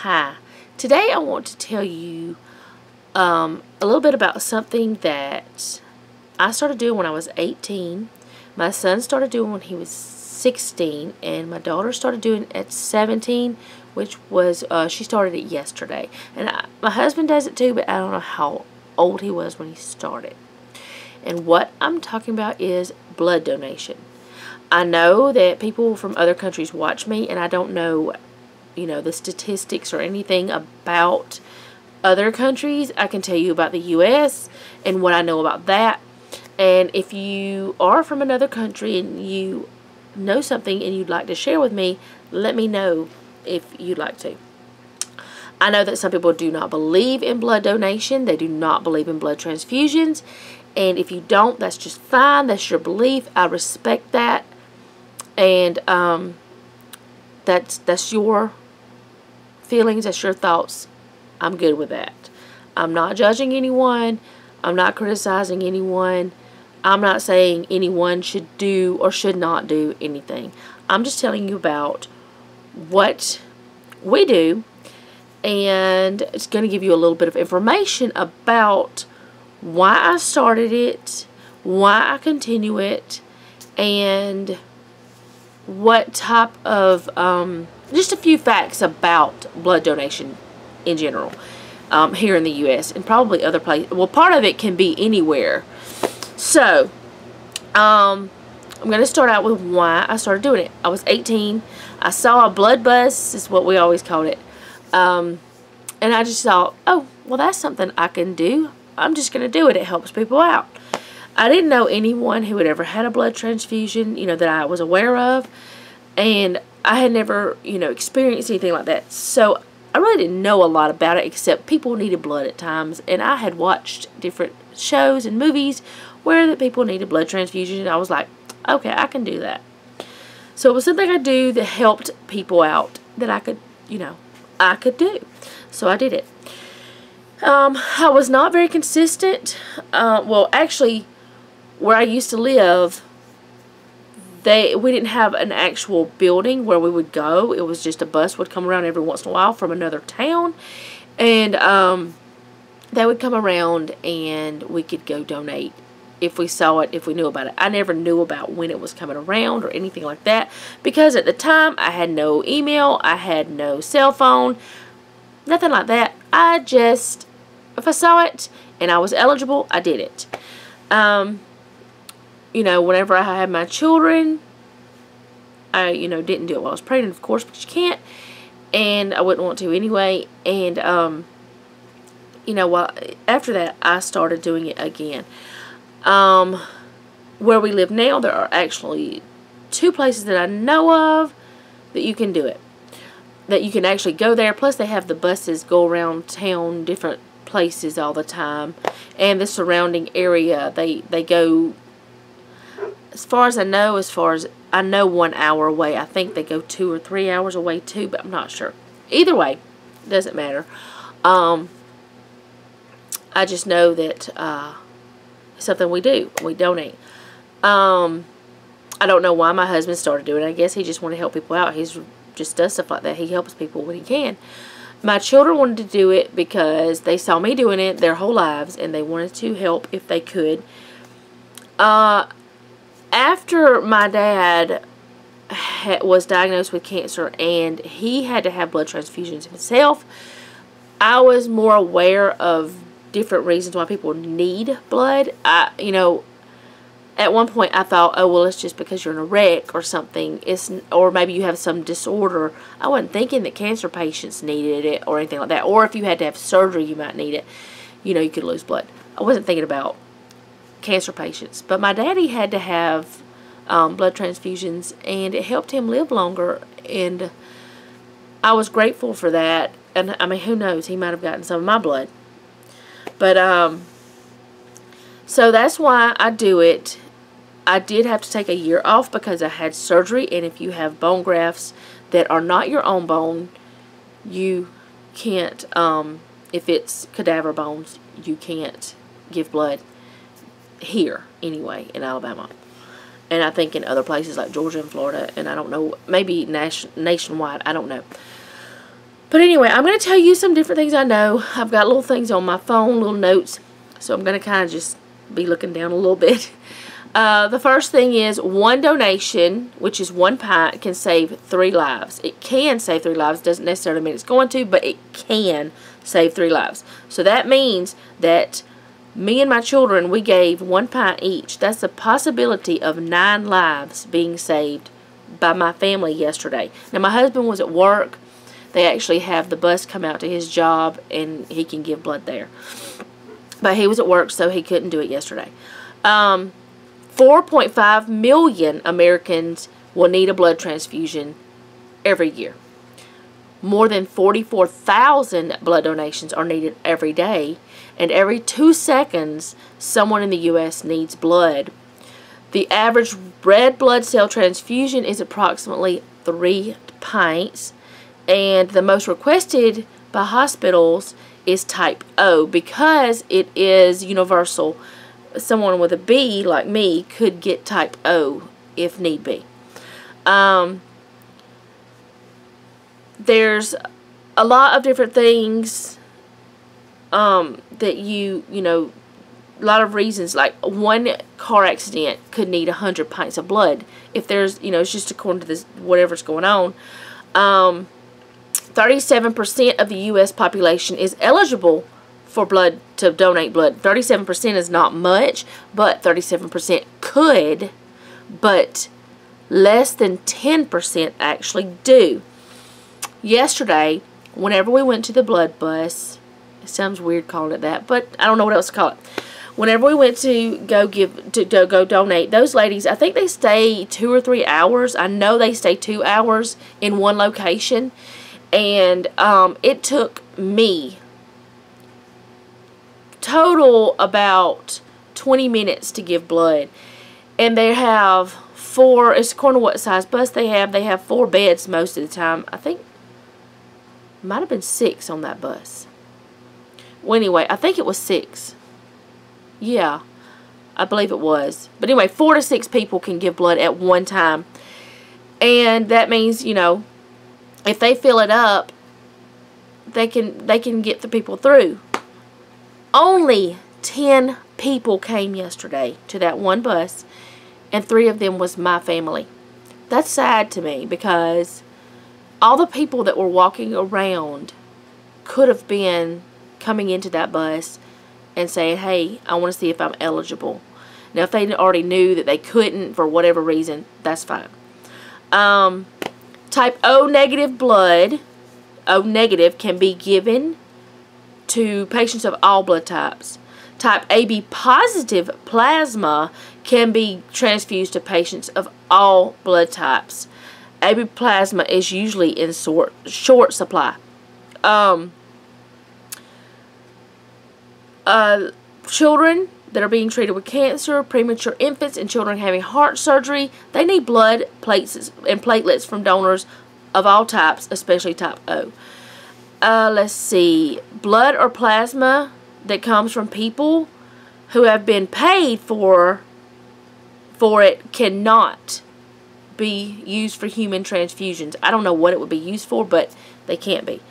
Hi, today I want to tell you a little bit about something that I started doing when I was 18. My son started doing when he was 16, and my daughter started doing at 17, which was, she started it yesterday. And my husband does it too, but I don't know how old he was when he started. And what I'm talking about is blood donation. I know that people from other countries watch me, and I don't know, the statistics or anything about other countries. I can tell you about the U.S. and what I know about that. And if you are from another country and you know something and you'd like to share with me, let me know if you'd like to. I know that some people do not believe in blood donation. They do not believe in blood transfusions. And if you don't, that's just fine. That's your belief. I respect that. And that's your feelings. That's your thoughts. I'm good with that. I'm not judging anyone. I'm not criticizing anyone. I'm not saying anyone should do or should not do anything. I'm just telling you about what we do, and it's going to give you a little bit of information about why I started it, why I continue it, and what type of, just a few facts about blood donation in general here in the U.S. and probably other places. Well, part of it can be anywhere. So, I'm going to start out with why I started doing it. I was 18. I saw a blood bus, is what we always called it. And I just thought, oh, well, that's something I can do. I'm just going to do it. It helps people out. I didn't know anyone who had ever had a blood transfusion, that I was aware of. And I had never, experienced anything like that. So I really didn't know a lot about it, except people needed blood at times. And I had watched different shows and movies where the people needed blood transfusions. And I was like, okay, I can do that. So it was something I do that helped people out that I could, I could do. So I did it. I was not very consistent. Well, actually, where I used to live, we didn't have an actual building where we would go. It was just a bus would come around every once in a while from another town, and they would come around and we could go donate if we saw it, if we knew about it. I never knew about when it was coming around or anything like that, because at the time I had no email, I had no cell phone, nothing like that. I just, if I saw it and I was eligible, I did it. Whenever I had my children, I, didn't do it while I was pregnant, of course, because you can't, and I wouldn't want to anyway. And, after that, I started doing it again. Where we live now, there are actually 2 places that I know of that you can do it, that you can actually go there. Plus, they have the buses go around town, different places all the time, and the surrounding area. They go, as far as I know, 1 hour away. I think they go 2 or 3 hours away too, but I'm not sure. Either way, doesn't matter. I just know that it's something we do. We donate. I don't know why my husband started doing it. I guess he just wanted to help people out. He's just does stuff like that. He helps people when he can. My children wanted to do it because they saw me doing it their whole lives, and they wanted to help if they could. After my dad was diagnosed with cancer and he had to have blood transfusions himself, I was more aware of different reasons why people need blood. At one point I thought, oh, well, it's just because you're in a wreck or something. Or maybe you have some disorder. I wasn't thinking that cancer patients needed it or anything like that. Or if you had to have surgery, you might need it. You could lose blood. I wasn't thinking about cancer patients. But my daddy had to have blood transfusions, and it helped him live longer. And I was grateful for that. And, I mean, who knows? He might have gotten some of my blood. But, so that's why I do it. I did have to take a year off because I had surgery, and if you have bone grafts that are not your own bone, you can't, if it's cadaver bones, you can't give blood here, anyway, in Alabama. And I think in other places like Georgia and Florida, and I don't know, maybe nationwide, I don't know. But anyway, I'm going to tell you some different things I know. I've got little things on my phone, little notes. So I'm going to kind of just be looking down a little bit. The first thing is one donation, which is 1 pint, can save 3 lives. It can save 3 lives. Doesn't necessarily mean it's going to, but it can save 3 lives. So that means that me and my children, we gave 1 pint each. That's a possibility of 9 lives being saved by my family yesterday. Now, my husband was at work. They actually have the bus come out to his job, and he can give blood there. But he was at work, so he couldn't do it yesterday. 4.5 million Americans will need a blood transfusion every year. More than 44,000 blood donations are needed every day, and every 2 seconds, someone in the U.S. needs blood. The average red blood cell transfusion is approximately 3 pints, and the most requested by hospitals is type O because it is universal. Someone with a B, like me, could get type O if need be. There's a lot of different things that you know, a lot of reasons. Like one car accident could need 100 pints of blood. If there's, you know, it's just according to this, whatever's going on. 37% of the U.S. population is eligible for blood, to donate blood. 37% is not much, but 37% could, but less than 10% actually do. Yesterday, whenever we went to the blood bus, it sounds weird calling it that, but I don't know what else to call it. Whenever we went to go go donate, those ladies, I think they stay 2 or 3 hours. I know they stay 2 hours in one location, and it took me total about 20 minutes to give blood. And they have 4, it's according to what size bus they have 4 beds most of the time. I think might have been 6 on that bus. Well, anyway, I think it was 6. Yeah, I believe it was. But anyway, 4 to 6 people can give blood at one time. And that means, you know, if they fill it up, they can get the people through. Only 10 people came yesterday to that one bus, and 3 of them was my family. That's sad to me because all the people that were walking around could have been coming into that bus and saying, hey, I want to see if I'm eligible. Now, if they already knew that they couldn't for whatever reason, that's fine. Type O negative blood, O negative, can be given to patients of all blood types. Type AB positive plasma can be transfused to patients of all blood types. AB plasma is usually in short supply. Children that are being treated with cancer, premature infants, and children having heart surgery, they need blood, platelets, and platelets from donors of all types, especially type O. Let's see. Blood or plasma that comes from people who have been paid for it cannot be used for human transfusions. I don't know what it would be used for, but they can't be.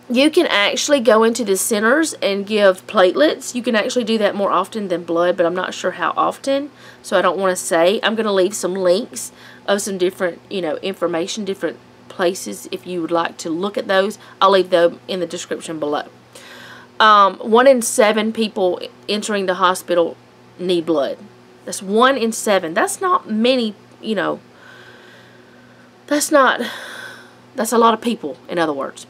You can actually go into the centers and give platelets. You can actually do that more often than blood, but I'm not sure how often, so I don't want to say. I'm going to leave some links of some different, you know, information, different places if you would like to look at those. I'll leave them in the description below. 1 in 7 people entering the hospital need blood. That's 1 in 7. That's not many, you know. That's a lot of people, in other words.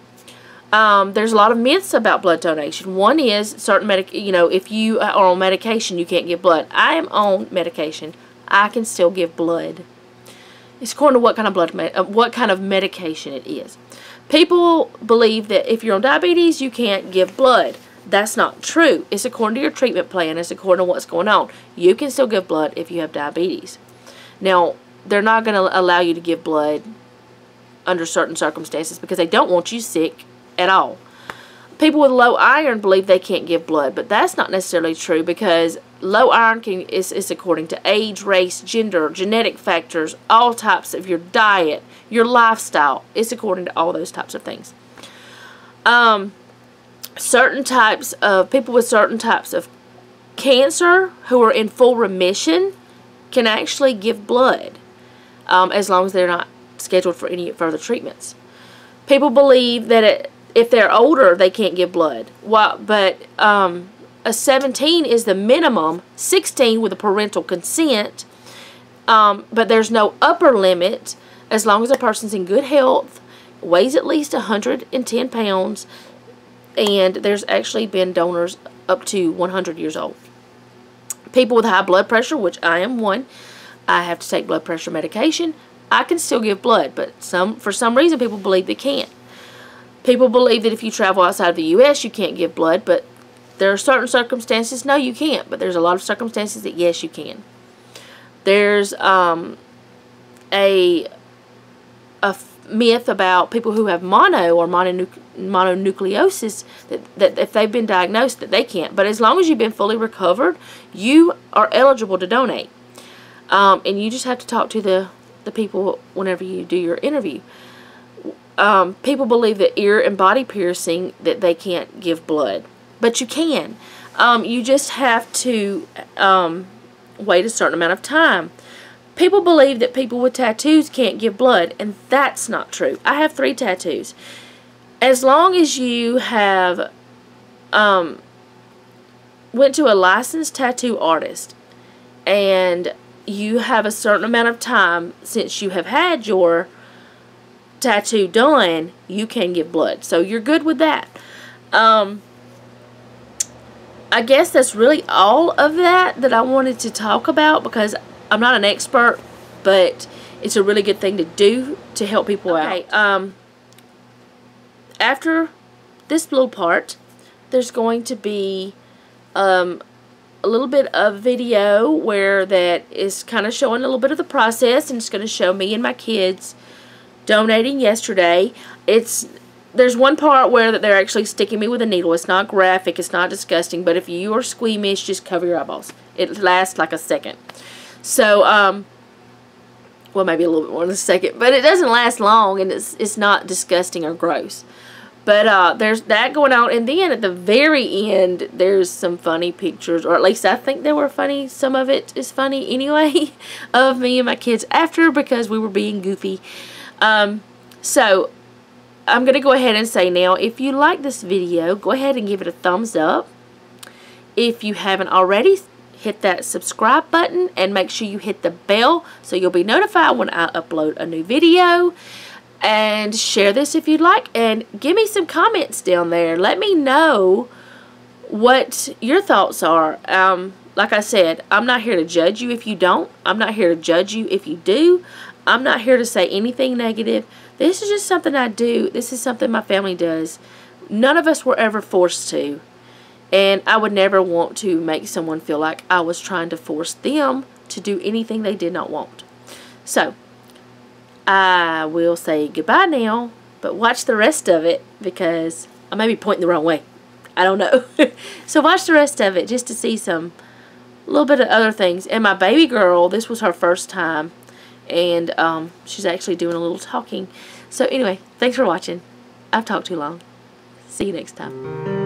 There's a lot of myths about blood donation. One is certain if you are on medication, you can't give blood. I am on medication. I can still give blood. It's according to what kind of what kind of medication it is. People believe that if you're on diabetes, you can't give blood. That's not true. It's according to your treatment plan. It's according to what's going on. You can still give blood if you have diabetes. Now, they're not going to allow you to give blood under certain circumstances because they don't want you sick at all. people with low iron believe they can't give blood, but that's not necessarily true, because low iron is according to age, race, gender, genetic factors, all types of your diet, your lifestyle. It's according to all those types of things. Certain types of people with certain types of cancer who are in full remission can actually give blood, as long as they're not scheduled for any further treatments. People believe that if they're older, they can't give blood. But a 17 is the minimum, 16 with a parental consent, but there's no upper limit as long as a person's in good health, weighs at least 110 pounds, and there's actually been donors up to 100 years old. People with high blood pressure, which I am one, I have to take blood pressure medication. I can still give blood, but for some reason people believe they can't. People believe that if you travel outside of the U.S. you can't give blood, but there are certain circumstances, no, you can't, but there's a lot of circumstances that yes, you can. There's a myth about people who have mononucleosis that if they've been diagnosed that they can't. But as long as you've been fully recovered, you are eligible to donate. And you just have to talk to the people whenever you do your interview. People believe that ear and body piercing, that they can't give blood. But you can. You just have to wait a certain amount of time. People believe that people with tattoos can't give blood, and that's not true. I have 3 tattoos. As long as you have went to a licensed tattoo artist and you have a certain amount of time since you have had your tattoo done, you can give blood. So you're good with that. I guess that's really all of that I wanted to talk about, because I'm not an expert, but it's a really good thing to do to help people out. After this little part, there's going to be a little bit of video where that is kind of showing a little bit of the process, and it's going to show me and my kids donating yesterday. There's one part where that they're actually sticking me with a needle. It's not graphic, it's not disgusting, but if you are squeamish, just cover your eyeballs. It lasts like a second. So, well, maybe a little bit more than a second, but it doesn't last long, and it's not disgusting or gross. But there's that going on, and then at the very end, there's some funny pictures, or at least I think they were funny. Some of it is funny anyway, of me and my kids after, because we were being goofy. So I'm going to go ahead and say now, if you like this video, go ahead and give it a thumbs up. If you haven't already, hit that subscribe button, and make sure you hit the bell so you'll be notified when I upload a new video. And share this if you'd like, and give me some comments down there. Let me know what your thoughts are. Like I said, I'm not here to judge you if you don't. I'm not here to judge you if you do. I'm not here to say anything negative. This is just something I do. This is something my family does. None of us were ever forced to. And I would never want to make someone feel like I was trying to force them to do anything they did not want. So, I will say goodbye now, but watch the rest of it, because I may be pointing the wrong way. I don't know. So watch the rest of it just to see a little bit of other things. And my baby girl, this was her first time, and she's actually doing a little talking. So anyway, thanks for watching. I've talked too long. See you next time.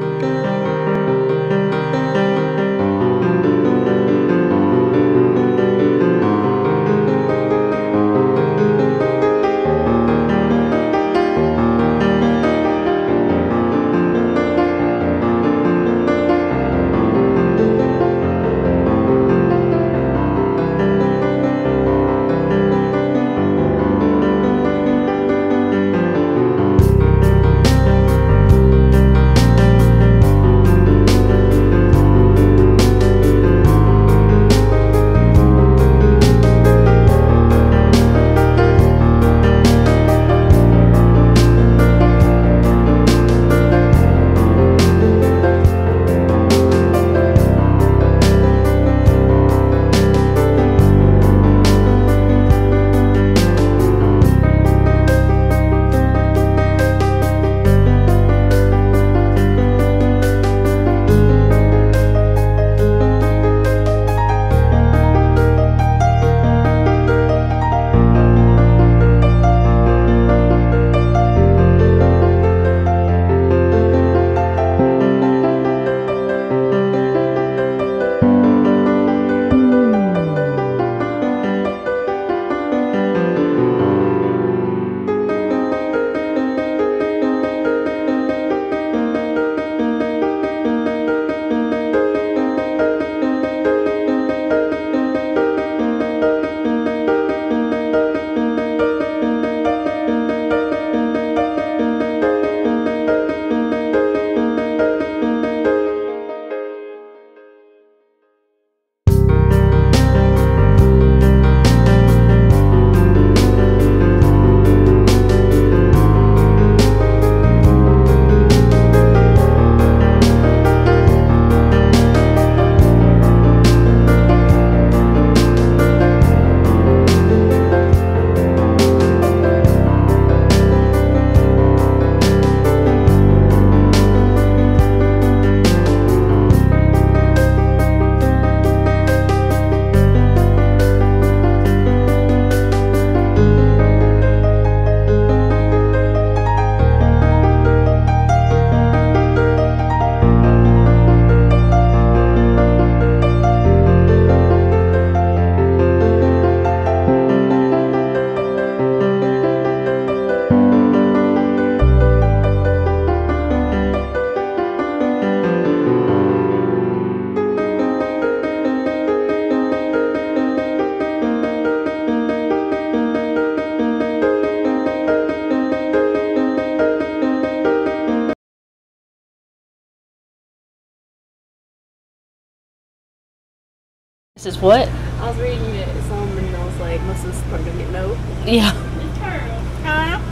This is what? I was reading it some and I was like, most of this is probably gonna get no. Yeah. Huh?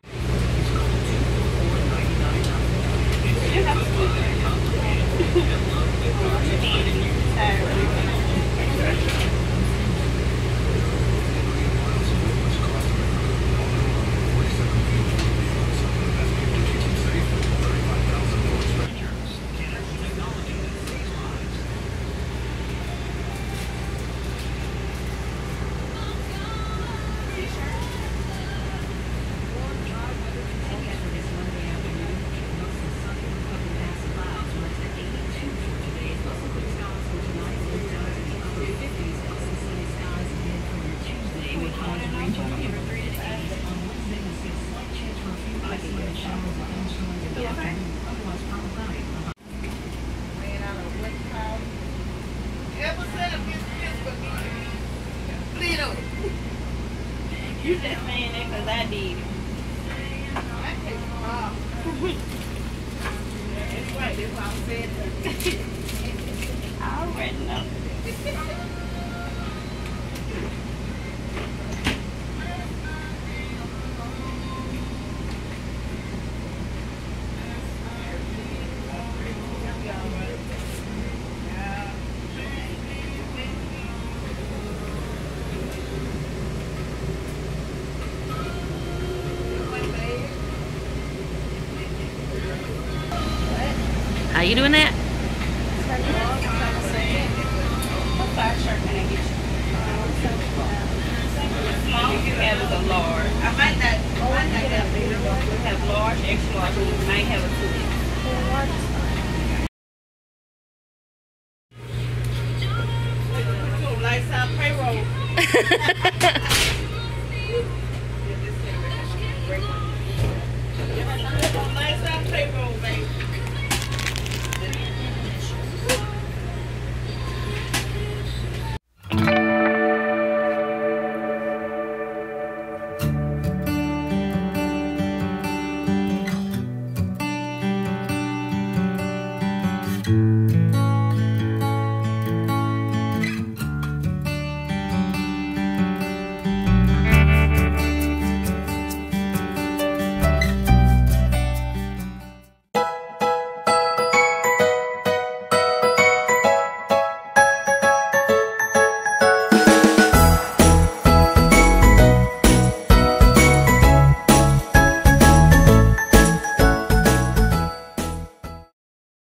You just saying that because I did it. That's right, that's why I said that. I already know. How you doing that? What size shirt can I get you? Small you have is a large. I might not have bigger one. We have large, extra large. We might have a 2X. Lights out payroll.